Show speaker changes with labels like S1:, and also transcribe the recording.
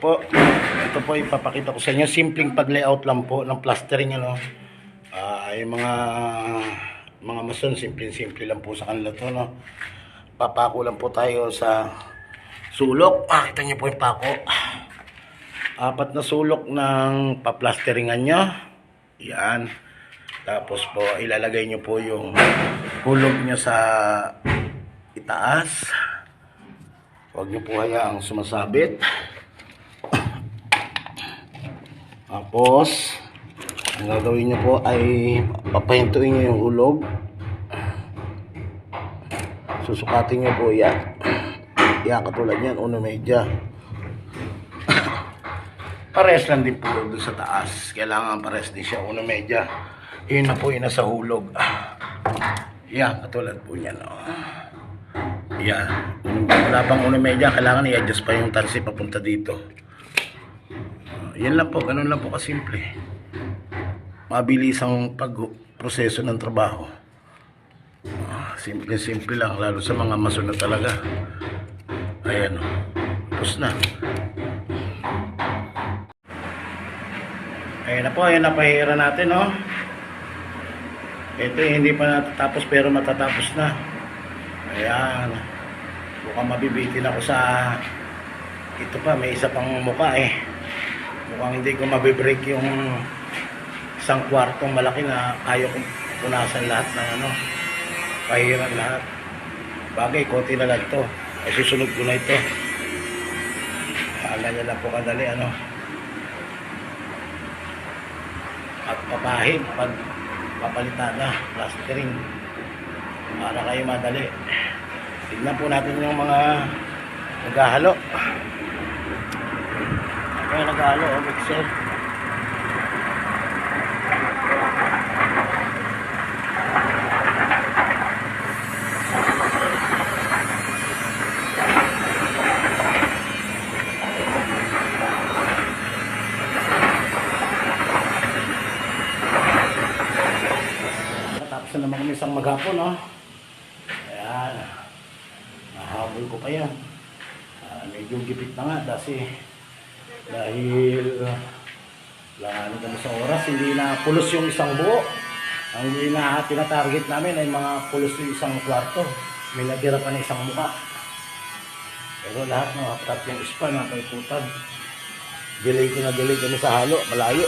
S1: po. Ito po ipapakita ko sa inyo. Simpleng pag-layout lang po ng plastering, ano. Yung mga mason, simple lang po sa kanila to, no. Papako lang po tayo sa sulok. Kita niyo po yung pako. 4 na sulok ng paplasteringan nyo. Yan. Tapos po ilalagay nyo po yung hulog nyo sa itaas. Huwag nyo po hayaang sumasabit. Tapos ang gagawin nyo po ay papahintuin nyo yung hulog. Susukatin nyo po yan. Yan, katulad yan, 1.5. Pares lang din po doon sa taas. Kailangan pares din siya, 1.5. Yun na po yun nasa hulog. Yan, katulad po yan. Yan. Wala pang 1.5, kailangan i-adjust pa yung tansi papunta dito. Yan lang po, ganun lang po kasimple. Mabilis ang pag-proseso ng trabaho. Simple lang, lalo sa mga masunod talaga. Ayan, tapos na. Ayan na po, ayan na pahira natin, no? Ito hindi pa natatapos pero matatapos na. Ayan. Mukhang mabibitin ako sa ito pa, may isa pang mukha eh. Mukhang hindi ko mabibreak yung isang kwartong malaki na kaya kong punasan lahat ng ano, pahiran lahat. Bagay, konti na lang ito. Ay susunod ko na ito. Alam niya lang po kadali, ano. At papahid pag papalitan na plastering para kayo madali. Tignan po natin yung mga naghahalo. Kaya naghahalo, mixer. Tapos na naman kami isang maghapon, no? Ayan. Nahabol ko pa yan. Medyo gipit na nga dahil langanin kami sa oras. Hindi na pulos yung isang buo. Ang hindi na tinatarget namin ay mga pulos yung isang kwarto. May natira pa na isang mukha. Pero lahat ng apat yung span na kay putad. Delay kami sa halo. Malayo.